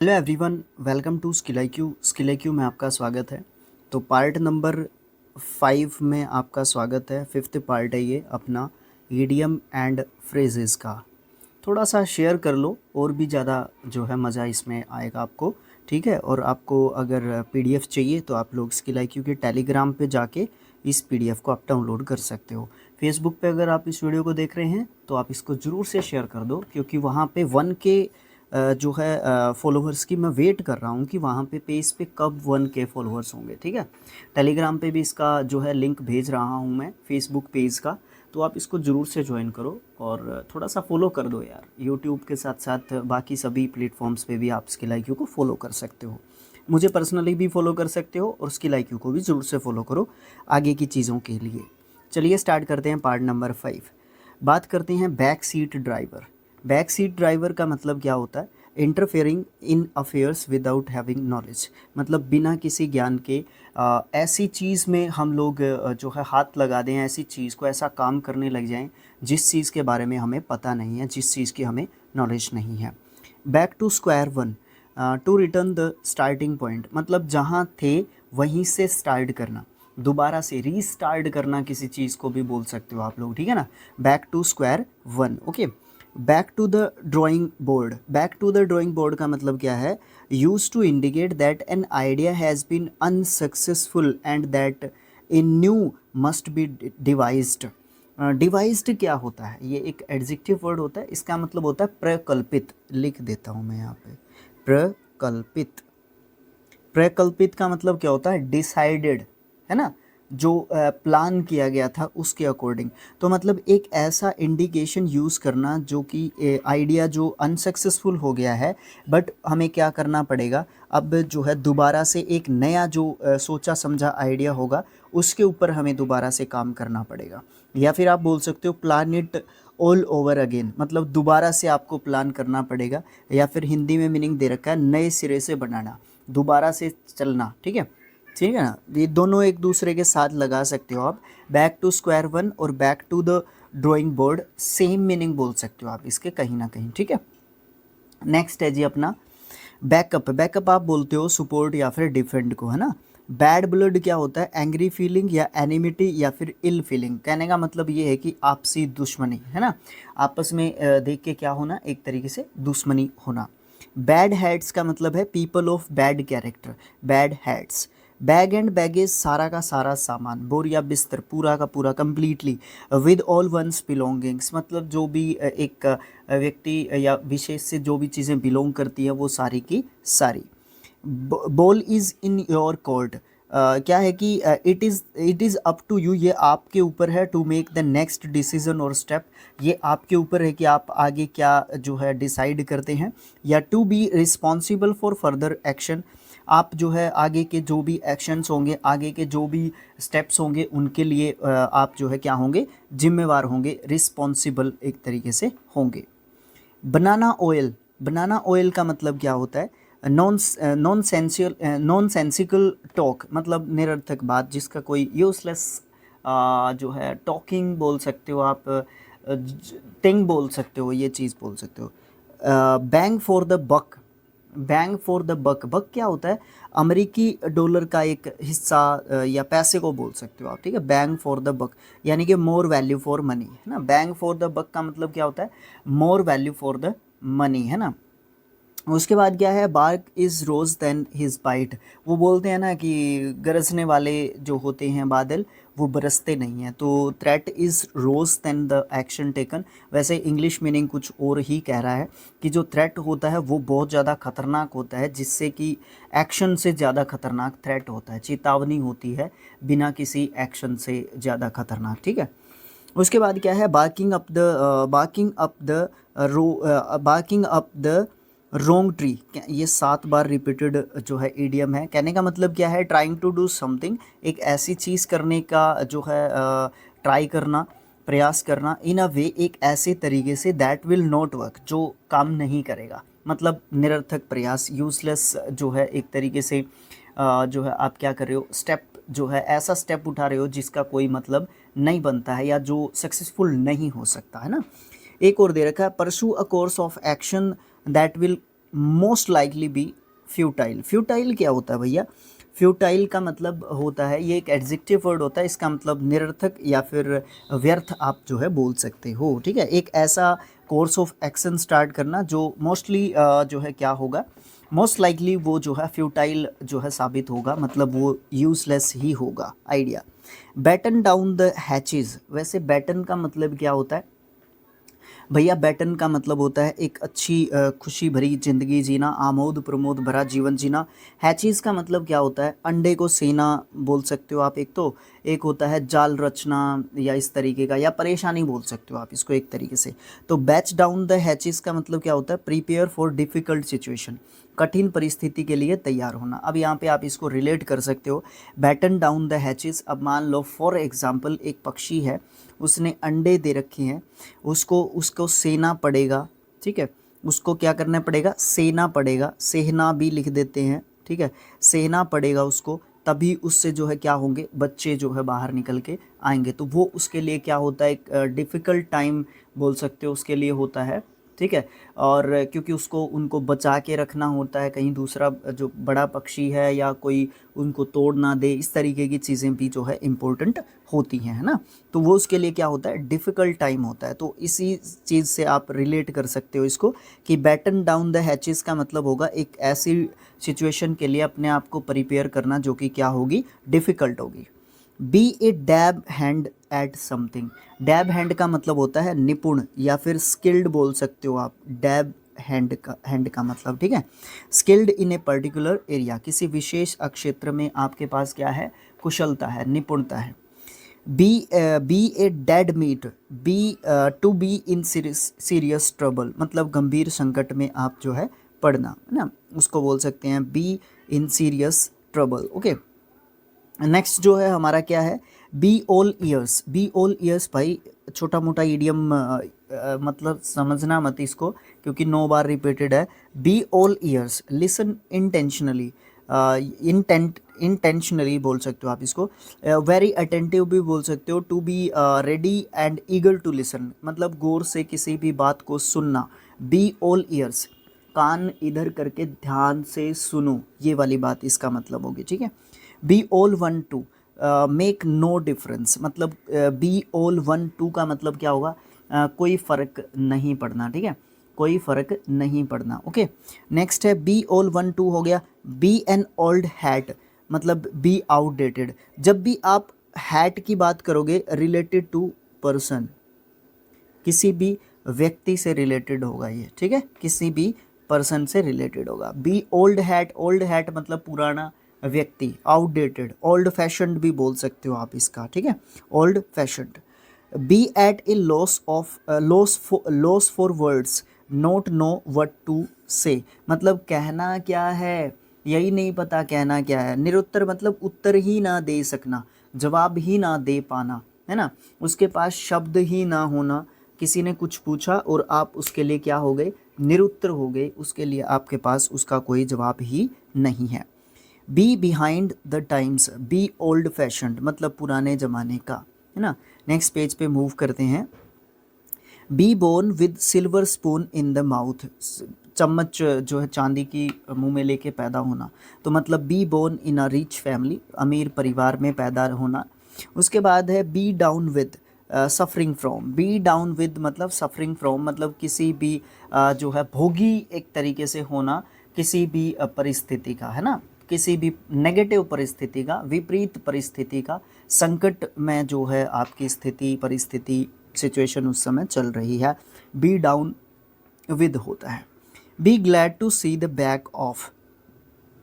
Hello everyone, welcome to Skill I Q में आपका स्वागत है। तो पार्ट नंबर 5 में आपका स्वागत है। फिफ्थ पार्ट है ये अपना ईडियम एंड फ्रेजेस का। थोड़ा सा शेयर कर लो और भी ज़्यादा जो है मज़ा इसमें आएगा आपको। ठीक है, और आपको अगर पीडीएफ चाहिए तो आप लोग स्किल आई क्यू के टेलीग्राम पे जाके इस पीडीएफ को आप डाउनलोड कर सकते हो। फेसबुक पे अगर आप इस वीडियो को देख रहे हैं तो आप इसको ज़रूर से शेयर कर दो, क्योंकि वहाँ पे 1K जो है फॉलोअर्स की मैं वेट कर रहा हूँ कि वहाँ पे पेज पे कब 1K फॉलोअर्स होंगे। ठीक है, टेलीग्राम पे भी इसका जो है लिंक भेज रहा हूँ मैं, फेसबुक पेज का। तो आप इसको ज़रूर से ज्वाइन करो और थोड़ा सा फॉलो कर दो यार। यूट्यूब के साथ साथ बाकी सभी प्लेटफॉर्म्स पे भी आप स्किल आई क्यू को फॉलो कर सकते हो। मुझे पर्सनली भी फॉलो कर सकते हो और स्किल आई क्यू को भी ज़रूर से फॉलो करो आगे की चीज़ों के लिए। चलिए स्टार्ट करते हैं पार्ट नंबर 5। बात करते हैं back seat driver. Back seat driver का मतलब क्या होता है? Interfering in affairs without having knowledge. मतलब बिना किसी ज्ञान के ऐसी चीज़ में हम लोग जो है हाथ लगा दें, ऐसी चीज़ को ऐसा काम करने लग जाएं जिस चीज़ के बारे में हमें पता नहीं है, जिस चीज़ की हमें नॉलेज नहीं है। Back to square one, to return the starting point. मतलब जहाँ थे वहीं से स्टार्ट करना, दोबारा से रीस्टार्ट करना, किसी चीज़ को भी बोल सकते हो आप लोग। ठीक है ना, back to square one. Okay, back to the drawing board. Back to the drawing board का मतलब क्या है? Use to indicate that an idea has been unsuccessful and that a new must be devised. Devised क्या होता है? ये एक adjective word होता है। इसका मतलब होता है प्रकल्पित। लिख देता हूँ मैं यहाँ पे, प्रकल्पित। प्रकल्पित का मतलब क्या होता है? डिसाइडेड, है ना, जो प्लान किया गया था उसके अकॉर्डिंग। तो मतलब एक ऐसा इंडिकेशन यूज़ करना जो कि आइडिया जो अनसक्सेसफुल हो गया है, बट हमें क्या करना पड़ेगा अब जो है दोबारा से एक नया जो सोचा समझा आइडिया होगा उसके ऊपर हमें दोबारा से काम करना पड़ेगा। या फिर आप बोल सकते हो plan it all over again. मतलब दोबारा से आपको प्लान करना पड़ेगा, या फिर हिंदी में मीनिंग दे रखा है नए सिरे से बनाना, दोबारा से चलना। ठीक है, ठीक है ना, ये दोनों एक दूसरे के साथ लगा सकते हो आप। बैक टू स्क्वायर वन और back to the drawing board same meaning बोल सकते हो आप इसके कहीं ना कहीं। ठीक है, नेक्स्ट है जी अपना बैकअप। बैकअप आप बोलते हो सपोर्ट या फिर डिफेंड को, है ना। बैड ब्लड क्या होता है? एंग्री फीलिंग या एनिमिटी या फिर इल फीलिंग। कहने का मतलब ये है कि आपसी दुश्मनी, है ना, आपस में देख के क्या होना, एक तरीके से दुश्मनी होना। बैड हैट्स का मतलब है people of bad character. Bad hats. Bag and baggage, सारा का सारा सामान, बोरिया बिस्तर, पूरा का पूरा completely. With all one's belongings, मतलब जो भी एक व्यक्ति या विशेष से जो भी चीज़ें बिलोंग करती है वो सारी की सारी। Ball is in your court. क्या है कि it is up to you, ये आपके ऊपर है, to make the next decision और स्टेप। ये आपके ऊपर है कि आप आगे क्या जो है डिसाइड करते हैं। या to be responsible for further action, आप जो है आगे के जो भी एक्शंस होंगे, आगे के जो भी स्टेप्स होंगे उनके लिए आप जो है क्या होंगे, जिम्मेवार होंगे, रिस्पॉन्सिबल एक तरीके से होंगे। बनाना ऑयल। बनाना ऑयल का मतलब क्या होता है? नॉन सेंसिकल टॉक, मतलब निरर्थक बात जिसका कोई यूजलेस जो है टॉकिंग बोल सकते हो आप, थिंग बोल सकते हो, ये चीज़ बोल सकते हो। Bang for the buck. Bang for the buck. Buck क्या होता है? अमेरिकी डॉलर का एक हिस्सा या पैसे को बोल सकते हो आप। ठीक है, बैंग फॉर द बक यानी कि मोर वैल्यू फॉर मनी, है ना। बैंग फॉर द बक का मतलब क्या होता है? More value for the money, है ना। उसके बाद क्या है? Bark is worse than his bite. वो बोलते हैं ना कि गरजने वाले जो होते हैं बादल वो बरसते नहीं हैं। तो threat is worse than the action taken. वैसे इंग्लिश मीनिंग कुछ और ही कह रहा है कि जो थ्रेट होता है वो बहुत ज़्यादा खतरनाक होता है, जिससे कि एक्शन से ज़्यादा खतरनाक थ्रेट होता है, चेतावनी होती है बिना किसी एक्शन से ज़्यादा खतरनाक। ठीक है, उसके बाद क्या है? Barking up the wrong tree. ये 7 बार रिपीटेड जो है ईडियम है। कहने का मतलब क्या है? ट्राइंग टू डू समथिंग, एक ऐसी चीज़ करने का जो है ट्राई करना, प्रयास करना, इन अ वे, एक ऐसे तरीके say that will not work, जो काम नहीं करेगा। मतलब निरर्थक प्रयास, यूजलेस जो है एक तरीके से जो है आप क्या कर रहे हो, स्टेप जो है ऐसा स्टेप उठा रहे हो जिसका कोई मतलब नहीं बनता है या जो सक्सेसफुल नहीं हो सकता, है ना। एक और दे रखा है pursue a course of action that will most likely be futile. Futile क्या होता है भैया? फ्यूटाइल का मतलब होता है, ये एक एडजेक्टिव वर्ड होता है, इसका मतलब निरर्थक या फिर व्यर्थ आप जो है बोल सकते हो, ठीक है। एक ऐसा कोर्स ऑफ एक्शन स्टार्ट करना जो मोस्टली जो है क्या होगा, मोस्ट लाइकली वो जो है फ्यूटाइल जो है साबित होगा, मतलब वो यूजलेस ही होगा। Idea, batten down the hatches. वैसे बैटन का मतलब क्या होता है भैया? बैटन का मतलब होता है एक अच्छी खुशी भरी ज़िंदगी जीना, आमोद प्रमोद भरा जीवन जीना। हैचीज़ का मतलब क्या होता है? अंडे को सेना बोल सकते हो आप, एक तो एक होता है जाल रचना या इस तरीके का, या परेशानी बोल सकते हो आप इसको एक तरीके से। तो बैच डाउन द हैचेस का मतलब क्या होता है? प्रिपेयर फॉर डिफ़िकल्ट सिचुएशन, कठिन परिस्थिति के लिए तैयार होना। अब यहाँ पे आप इसको रिलेट कर सकते हो, बैटन डाउन द हैचेस। अब मान लो फॉर एग्जांपल एक पक्षी है, उसने अंडे दे रखे हैं, उसको उसको सेना पड़ेगा, ठीक है। उसको क्या करना पड़ेगा? सेना पड़ेगा, सेहना भी लिख देते हैं, ठीक है। सेना पड़ेगा उसको, तभी उससे जो है क्या होंगे, बच्चे जो है बाहर निकल के आएंगे। तो वो उसके लिए क्या होता है, एक डिफ़िकल्ट टाइम बोल सकते हो उसके लिए होता है, ठीक है। और क्योंकि उसको उनको बचा के रखना होता है, कहीं दूसरा जो बड़ा पक्षी है या कोई उनको तोड़ ना दे, इस तरीके की चीज़ें भी जो है इम्पोर्टेंट होती हैं, है ना। तो वो उसके लिए क्या होता है? डिफ़िकल्ट टाइम होता है। तो इसी चीज़ से आप रिलेट कर सकते हो इसको कि बैटन डाउन द हैचेस का मतलब होगा एक ऐसी सिचुएशन के लिए अपने आप को प्रिपेयर करना जो कि क्या होगी, डिफ़िकल्ट होगी। Be a dab hand at something. Dab hand का मतलब होता है निपुण या फिर स्किल्ड बोल सकते हो आप। डैब हैंड का मतलब, ठीक है, skilled in a particular area, किसी विशेष क्षेत्र में आपके पास क्या है, कुशलता है, निपुणता है। Be a dead meat, be to be in serious trouble, मतलब गंभीर संकट में आप जो है पड़ना, है ना, उसको बोल सकते हैं B in serious trouble. Okay, next जो है हमारा क्या है, be all years. Be all years भाई छोटा मोटा ईडियम मतलब समझना मत इसको, क्योंकि 9 बार रिपीटेड है। Be all years, listen intentionally, intentionally बोल सकते हो आप इसको। वेरी अटेंटिव भी बोल सकते हो। To be ready and eager to listen, मतलब गौर से किसी भी बात को सुनना। बी ऑल ईयर्स, कान इधर करके ध्यान से सुनो, ये वाली बात इसका मतलब होगी, ठीक है। Be all one to, make no difference, मतलब बी ऑल वन टू का मतलब क्या होगा, कोई फ़र्क नहीं पड़ना, ठीक है, कोई फ़र्क नहीं पड़ना। ओके, नेक्स्ट है बी ऑल वन टू हो गया। बी एन ओल्ड हैट, मतलब बी आउटडेटेड। जब भी आप हैट की बात करोगे रिलेटेड टू पर्सन, किसी भी व्यक्ति से रिलेटेड होगा ये, ठीक है, किसी भी पर्सन से रिलेटेड होगा। Be old hat, old hat मतलब पुराना व्यक्ति, आउटडेटेड, ओल्ड फैशन्ड भी बोल सकते हो आप इसका, ठीक है, old fashioned. Be at a loss for words, not know what to say, मतलब कहना क्या है यही नहीं पता कहना क्या है। निरुत्तर मतलब उत्तर ही ना दे सकना, जवाब ही ना दे पाना, है ना, उसके पास शब्द ही ना होना। किसी ने कुछ पूछा और आप उसके लिए क्या हो गए, निरुत्तर हो गए, उसके लिए आपके पास उसका कोई जवाब ही नहीं है। Be behind the times, be old fashioned, मतलब पुराने ज़माने का, है ना। नेक्स्ट पेज पे मूव करते हैं। Be born with silver spoon in the mouth, चम्मच जो है चांदी की मुंह में लेके पैदा होना। तो मतलब be born in a rich family, अमीर परिवार में पैदा होना। उसके बाद है be down with suffering from. Be down with मतलब सफरिंग फ्रॉम, मतलब किसी भी जो है भोगी एक तरीके से होना किसी भी परिस्थिति का, है ना, किसी भी नेगेटिव परिस्थिति का, विपरीत परिस्थिति का, संकट में जो है आपकी स्थिति, परिस्थिति, सिचुएशन उस समय चल रही है, बी डाउन विद होता है। Be glad to see the back of,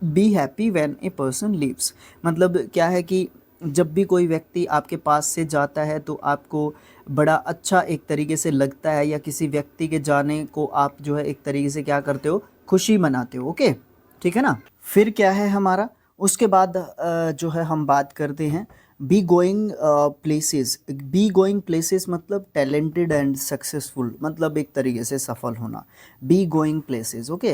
be happy when a person leaves, मतलब क्या है कि जब भी कोई व्यक्ति आपके पास से जाता है तो आपको बड़ा अच्छा एक तरीके से लगता है, या किसी व्यक्ति के जाने को आप जो है एक तरीके से क्या करते हो, खुशी मनाते हो। ओके, ठीक है ना। फिर क्या है हमारा, उसके बाद जो है हम बात करते हैं B going places. B going places मतलब टैलेंटेड एंड सक्सेसफुल, मतलब एक तरीके से सफल होना। बी गोइंग प्लेसेस, ओके,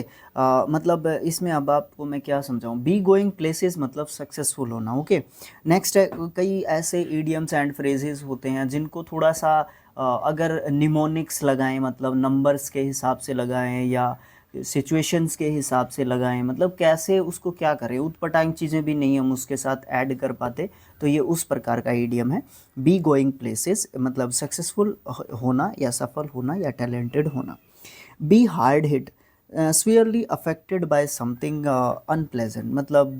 मतलब इसमें अब आपको मैं क्या समझाऊं, बी गोइंग प्लेसेस मतलब सक्सेसफुल होना। ओके, नेक्स्ट है, कई ऐसे इडियम्स एंड फ्रेजेस होते हैं जिनको थोड़ा सा अगर निमोनिक्स लगाएं, मतलब नंबर्स के हिसाब से लगाएं, या सिचुएशंस के हिसाब से लगाएं, मतलब कैसे उसको क्या करें, ऊटपटांग चीज़ें भी नहीं हम उसके साथ ऐड कर पाते, तो ये उस प्रकार का ईडियम है। बी गोइंग प्लेसेस मतलब सक्सेसफुल होना या सफल होना या टैलेंटेड होना। Be hard hit severely affected by something unpleasant, मतलब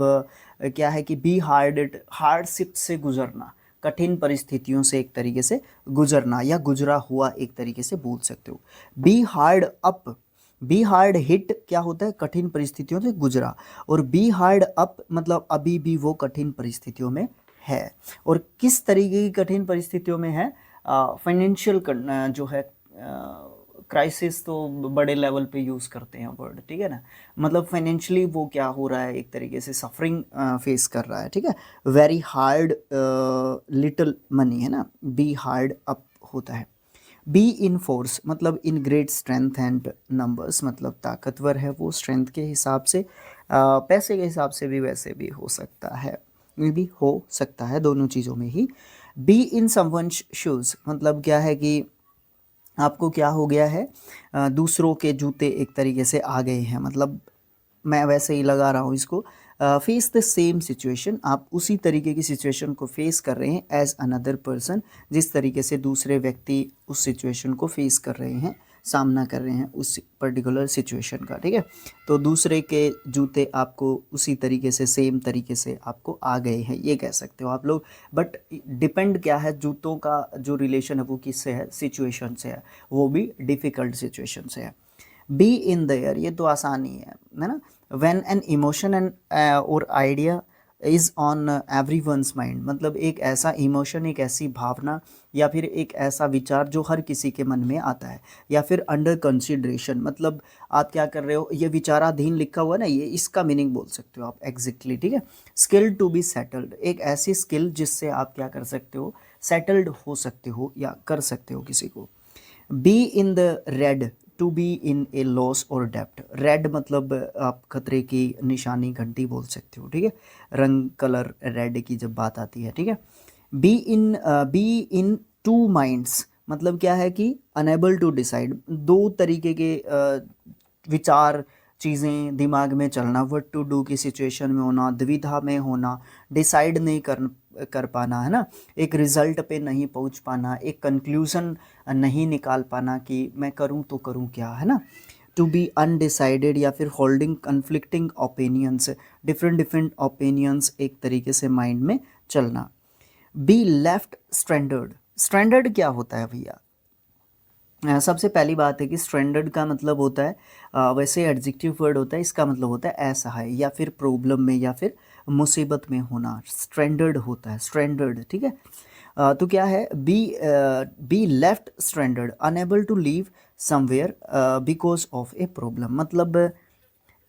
क्या है कि बी हार्ड हिट हार्डशिप से गुजरना, कठिन परिस्थितियों से एक तरीके से गुजरना या गुजरा हुआ एक तरीके से बोल सकते हो। Be hard up, be hard hit क्या होता है, कठिन परिस्थितियों से गुजरा, और बी हार्ड अप मतलब अभी भी वो कठिन परिस्थितियों में है। और किस तरीके की कठिन परिस्थितियों में है, फाइनेंशियल जो है क्राइसिस, तो बड़े लेवल पे यूज़ करते हैं वर्ड, ठीक है ना, मतलब फाइनेंशियली वो क्या हो रहा है, एक तरीके से सफरिंग फेस कर रहा है, ठीक है। वेरी हार्ड लिटिल मनी है ना, बी हार्ड अप होता है। बी इन फोर्स मतलब in great strength and numbers, मतलब ताकतवर है वो स्ट्रेंथ के हिसाब से, पैसे के हिसाब से भी वैसे भी हो सकता है, ये भी हो सकता है, दोनों चीज़ों में ही। बी इन समवंस शूज़ मतलब क्या है कि आपको क्या हो गया है, दूसरों के जूते एक तरीके से आ गए हैं, मतलब मैं वैसे ही लगा रहा हूँ इसको। फेस द सेम सिचुएशन, आप उसी तरीके की सिचुएशन को फेस कर रहे हैं एज अनदर पर्सन, जिस तरीके से दूसरे व्यक्ति उस सिचुएशन को फेस कर रहे हैं, सामना कर रहे हैं उस पर्टिकुलर सिचुएशन का, ठीक है। तो दूसरे के जूते आपको उसी तरीके से सेम तरीके से आपको आ गए हैं, ये कह सकते हो आप लोग। बट डिपेंड क्या है, जूतों का जो रिलेशन है वो किससे है, सिचुएशन से है, वो भी डिफ़िकल्ट सिचुएशन से है। बी इन द एयर, ये तो आसानी है ना। व्हेन एन इमोशन एंड और idea is on everyone's mind, मतलब एक ऐसा इमोशन, एक ऐसी भावना या फिर एक ऐसा विचार जो हर किसी के मन में आता है, या फिर अंडर कंसिडरेशन, मतलब आप क्या कर रहे हो, ये विचाराधीन लिखा हुआ है ना, ये इसका मीनिंग बोल सकते हो आप एग्जैक्टली, ठीक है। स्किल टू बी सेटल्ड, एक ऐसी स्किल जिससे आप क्या कर सकते हो, सेटल्ड हो सकते हो या कर सकते हो किसी को। Be in the red to be in a loss और डेप्ट, रेड मतलब आप खतरे की निशानी घंटी बोल सकते हो, ठीक है, रंग कलर रेड की जब बात आती है, ठीक है। बी इन टू माइंड्स मतलब क्या है कि अनेबल टू डिसाइड, दो तरीके के विचार चीज़ें दिमाग में चलना, व्हाट टू डू की सिचुएशन में होना, दुविधा में होना, डिसाइड नहीं कर पाना, है ना, एक रिजल्ट पे नहीं पहुंच पाना, एक कंक्लूज़न नहीं निकाल पाना कि मैं करूं तो करूं क्या, है ना। टू बी अनडिसाइडेड या फिर holding conflicting opinions, different different opinions एक तरीके से माइंड में चलना। बी लेफ्ट स्ट्रैंडर्ड, स्ट्रैंडर्ड क्या होता है भैया, सबसे पहली बात है कि स्ट्रैंडर्ड का मतलब होता है, वैसे एडजेक्टिव वर्ड होता है, इसका मतलब होता है असहाय या फिर प्रॉब्लम में या फिर मुसीबत में होना, स्ट्रैंडर्ड होता है, स्ट्रैंडर्ड, ठीक है। तो क्या है, be left stranded unable to leave somewhere because of a problem, मतलब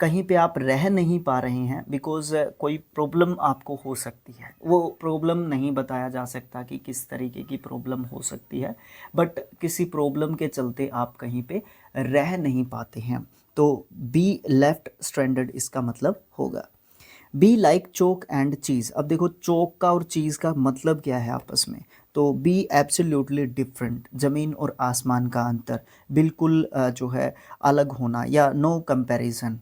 कहीं पे आप रह नहीं पा रहे हैं बिकॉज कोई प्रॉब्लम आपको हो सकती है, वो प्रॉब्लम नहीं बताया जा सकता कि किस तरीके की प्रॉब्लम हो सकती है, बट किसी प्रॉब्लम के चलते आप कहीं पे रह नहीं पाते हैं, तो बी लेफ्ट स्ट्रैंडर्ड इसका मतलब होगा। Be like chalk and cheese, अब देखो चोक का और चीज़ का मतलब क्या है आपस में, तो बी एब्सोल्युटली डिफरेंट, ज़मीन और आसमान का अंतर, बिल्कुल जो है अलग होना, या नो कंपैरिजन,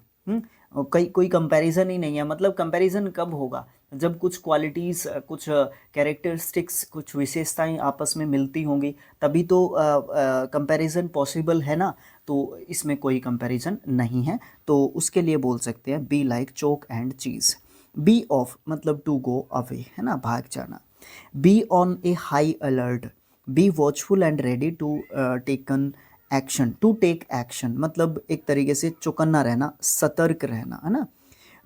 कोई कोई कंपैरिजन ही नहीं है, मतलब कंपैरिजन कब होगा, जब कुछ क्वालिटीज़, कुछ कैरेक्टरिस्टिक्स, कुछ विशेषताएं आपस में मिलती होंगी, तभी तो कंपैरिजन पॉसिबल है ना, तो इसमें कोई कंपैरिजन नहीं है, तो उसके लिए बोल सकते हैं be like chalk and cheese. Be off मतलब टू गो अवे, है ना, भाग जाना। Be on a high alert, be watchful and ready to taken action, to take action मतलब एक तरीके से चौकन्ना रहना, सतर्क रहना, है ना।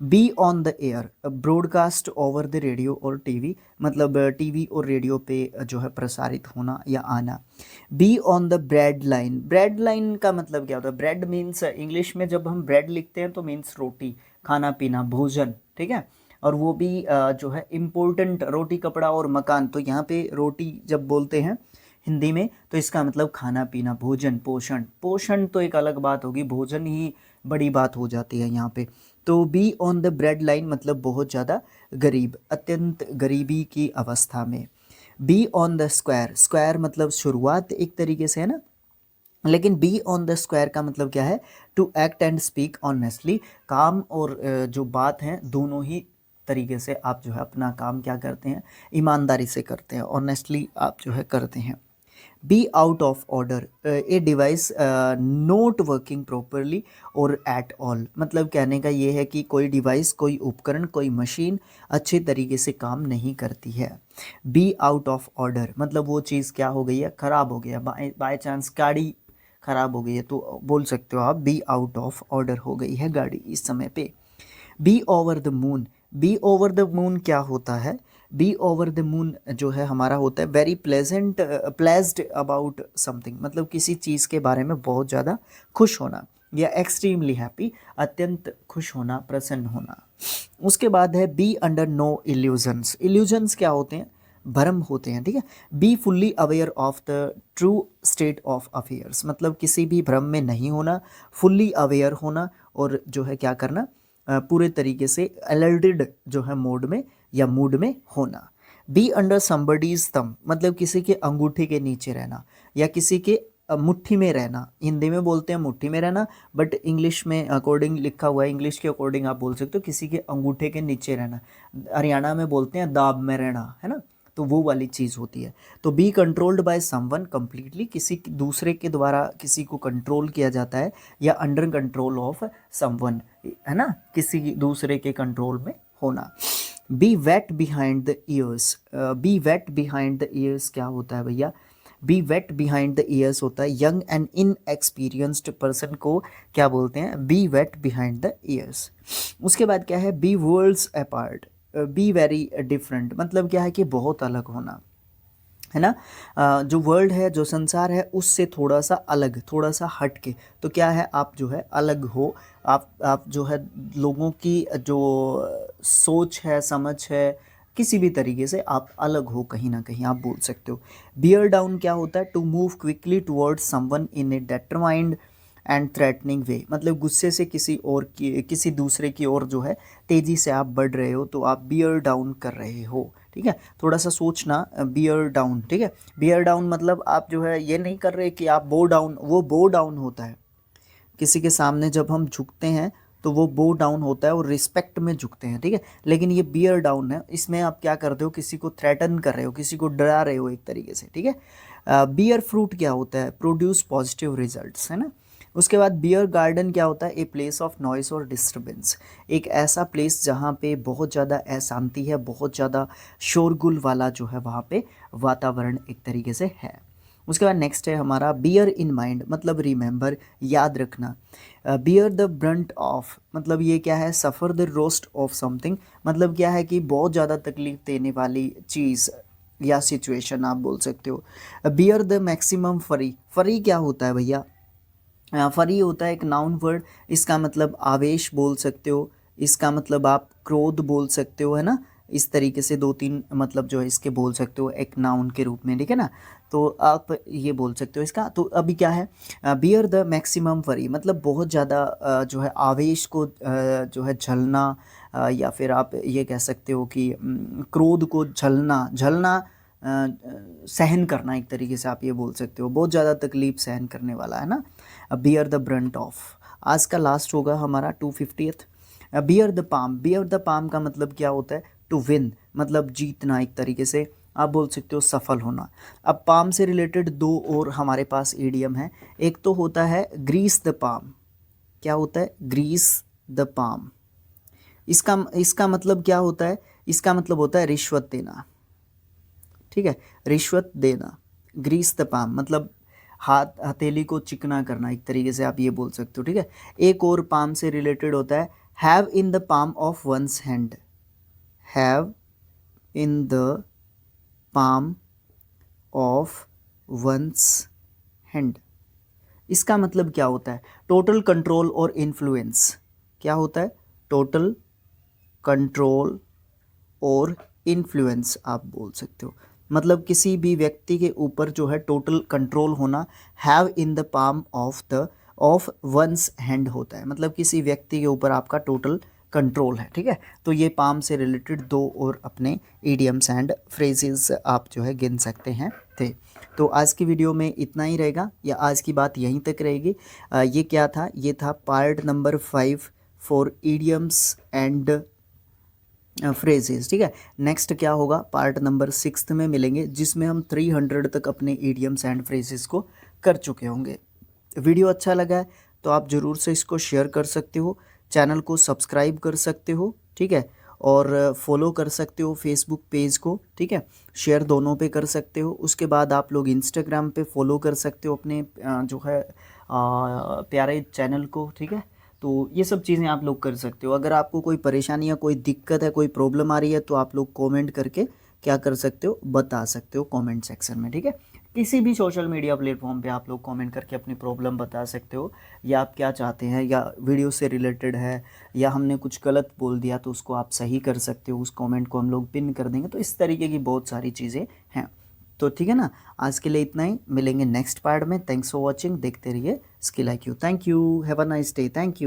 Be on the air broadcast over the radio और टीवी, मतलब टीवी और रेडियो पे जो है प्रसारित होना या आना। Be on the bread line, bread line का मतलब क्या होता है, ब्रेड मीन्स इंग्लिश में जब हम ब्रेड लिखते हैं तो मीन्स रोटी, खाना पीना, भोजन, ठीक है, और वो भी जो है इम्पोर्टेंट, रोटी कपड़ा और मकान, तो यहाँ पे रोटी जब बोलते हैं हिंदी में तो इसका मतलब खाना पीना, भोजन, पोषण, पोषण तो एक अलग बात होगी, भोजन ही बड़ी बात हो जाती है यहाँ पे। तो be on the bread line मतलब बहुत ज़्यादा गरीब, अत्यंत गरीबी की अवस्था में। Be on the square, square मतलब शुरुआत एक तरीके से, है ना, लेकिन बी ऑन द स्क्वायर का मतलब क्या है, to act and speak honestly. काम और जो बात है दोनों ही तरीके से आप जो है अपना काम क्या करते हैं, ईमानदारी से करते हैं, ऑनेस्टली आप जो है करते हैं। Be out of order, a device not working properly और एट ऑल। मतलब कहने का ये है कि कोई डिवाइस, कोई उपकरण, कोई मशीन अच्छे तरीके से काम नहीं करती है। बी आउट ऑफ ऑर्डर मतलब वो चीज़ क्या हो गई है, ख़राब हो गया, बाय चांस गाड़ी ख़राब हो गई है तो बोल सकते हो आप बी आउट ऑफ ऑर्डर हो गई है गाड़ी इस समय पे। Be over the moon, be over the moon क्या होता है, बी ओवर द मून जो है हमारा होता है very pleasant, pledged about something, मतलब किसी चीज़ के बारे में बहुत ज़्यादा खुश होना, या एक्सट्रीमली हैप्पी, अत्यंत खुश होना, प्रसन्न होना। उसके बाद है be under no illusions. Illusions क्या होते हैं, भ्रम होते हैं, ठीक है। Be fully aware of the true state of affairs, मतलब किसी भी भ्रम में नहीं होना, फुल्ली अवेयर होना, और जो है क्या करना, पूरे तरीके से अलर्टेड जो है मोड में या मूड में होना। बी अंडर समबडीज थंब मतलब किसी के अंगूठे के नीचे रहना, या किसी के मुट्ठी में रहना। हिंदी में बोलते हैं मुट्ठी में रहना, बट इंग्लिश में अकॉर्डिंग लिखा हुआ है, इंग्लिश के अकॉर्डिंग आप बोल सकते हो किसी के अंगूठे के नीचे रहना। हरियाणा में बोलते हैं दाब में रहना, है ना, तो वो वाली चीज़ होती है। तो be controlled by someone completely, दूसरे के द्वारा किसी को कंट्रोल किया जाता है, या अंडर कंट्रोल ऑफ समवन, है ना, किसी दूसरे के कंट्रोल में होना। Be wet behind the ears, be wet behind the ears क्या होता है भैया, be wet behind the ears होता है यंग एंड इनएक्सपीरियंस्ड पर्सन को क्या बोलते हैं, be wet behind the ears. उसके बाद क्या है, be worlds apart, be very different मतलब क्या है कि बहुत अलग होना, है ना। जो वर्ल्ड है, जो संसार है, उससे थोड़ा सा अलग, थोड़ा सा हट के, तो क्या है आप जो है अलग हो, आप जो है लोगों की जो सोच है, समझ है, किसी भी तरीके से आप अलग हो, कहीं ना कहीं आप बोल सकते हो। बियर डाउन क्या होता है, to move quickly towards someone in a determined and threatening way, मतलब गुस्से से किसी और की, किसी दूसरे की ओर जो है तेज़ी से आप बढ़ रहे हो, तो आप बियर डाउन कर रहे हो, ठीक है। थोड़ा सा सोचना, बियर डाउन, ठीक है। बियर डाउन मतलब आप जो है ये नहीं कर रहे कि आप बो डाउन, वो बो डाउन होता है किसी के सामने जब हम झुकते हैं तो वो बो डाउन होता है और रिस्पेक्ट में झुकते हैं, ठीक है। लेकिन ये बियर डाउन है, इसमें आप क्या करते हो, किसी को थ्रेटन कर रहे हो, किसी को डरा रहे हो एक तरीके से, ठीक है। बियर फ्रूट क्या होता है, प्रोड्यूस पॉजिटिव रिजल्ट्स, है ना। उसके बाद बियर गार्डन क्या होता है, ए प्लेस ऑफ नॉइस और डिस्टर्बेंस, एक ऐसा प्लेस जहाँ पे बहुत ज़्यादा अशांति है, बहुत ज़्यादा शोरगुल वाला जो है वहाँ पे वातावरण एक तरीके से है। उसके बाद नेक्स्ट है हमारा बियर इन माइंड मतलब रिमेंबर, याद रखना। बियर द ब्रंट ऑफ मतलब ये क्या है, सफ़र द रोस्ट ऑफ समथिंग, मतलब क्या है कि बहुत ज़्यादा तकलीफ देने वाली चीज़ या सिचुएशन आप बोल सकते हो। बियर द मैक्सिमम फरी, फरी क्या होता है भैया, फरी होता है एक नाउन वर्ड, इसका मतलब आवेश बोल सकते हो, इसका मतलब आप क्रोध बोल सकते हो, है ना। इस तरीके से दो तीन मतलब जो है इसके बोल सकते हो एक नाउन के रूप में, ठीक है ना। तो आप ये बोल सकते हो इसका। तो अभी क्या है, बियर द मैक्सिमम फरी मतलब बहुत ज़्यादा जो है आवेश को जो है झलना, या फिर आप ये कह सकते हो कि क्रोध को झलना, झलना सहन करना, एक तरीके से आप ये बोल सकते हो, बहुत ज़्यादा तकलीफ सहन करने वाला, है ना। Bear the Brunt of. आज का लास्ट होगा हमारा 250th। Bear the palm, bear the palm का मतलब क्या होता है, टू विन मतलब जीतना, एक तरीके से आप बोल सकते हो सफल होना। अब पाम से रिलेटेड दो और हमारे पास ईडियम है, एक तो होता है ग्रीस द पाम, क्या होता है, ग्रीस द पाम, इसका इसका मतलब क्या होता है, इसका मतलब होता है रिश्वत देना, ठीक है, रिश्वत देना। ग्रीस द पाम मतलब हाथ हथेली को चिकना करना, एक तरीके से आप ये बोल सकते हो, ठीक है। एक और पाम से रिलेटेड होता है have in the palm of one's hand, have in the palm of one's hand, इसका मतलब क्या होता है, टोटल कंट्रोल और इन्फ्लुएंस, क्या होता है, टोटल कंट्रोल और इन्फ्लुएंस आप बोल सकते हो, मतलब किसी भी व्यक्ति के ऊपर जो है टोटल कंट्रोल होना, have in the palm of one's hand होता है, मतलब किसी व्यक्ति के ऊपर आपका टोटल कंट्रोल है, ठीक है। तो ये पाम से रिलेटेड दो और अपने इडियम्स एंड फ्रेजेस आप जो है गिन सकते हैं थे। तो आज की वीडियो में इतना ही रहेगा, या आज की बात यहीं तक रहेगी। ये क्या था, ये था part number 5 for idioms and phrases. ठीक है, नेक्स्ट क्या होगा, पार्ट नंबर 6 में मिलेंगे, जिसमें हम 300 तक अपने ईडियम्स एंड फ्रेजेस को कर चुके होंगे। वीडियो अच्छा लगा है तो आप ज़रूर से इसको शेयर कर सकते हो, चैनल को सब्सक्राइब कर सकते हो, ठीक है, और फॉलो कर सकते हो फेसबुक पेज को, ठीक है, शेयर दोनों पे कर सकते हो। उसके बाद आप लोग इंस्टाग्राम पे फॉलो कर सकते हो अपने जो है प्यारे चैनल को, ठीक है। तो ये सब चीज़ें आप लोग कर सकते हो। अगर आपको कोई परेशानी या कोई दिक्कत है, कोई प्रॉब्लम आ रही है, तो आप लोग कमेंट करके क्या कर सकते हो, बता सकते हो कमेंट सेक्शन में, ठीक है। किसी भी सोशल मीडिया प्लेटफॉर्म पे आप लोग कमेंट करके अपनी प्रॉब्लम बता सकते हो, या आप क्या चाहते हैं, या वीडियो से रिलेटेड है, या हमने कुछ गलत बोल दिया तो उसको आप सही कर सकते हो, उस कमेंट को हम लोग पिन कर देंगे। तो इस तरीके की बहुत सारी चीज़ें हैं। तो ठीक है ना, आज के लिए इतना ही, मिलेंगे नेक्स्ट पार्ट में। थैंक्स फॉर वॉचिंग, देखते रहिए skill IQ। Thank you, have a nice day, thank you.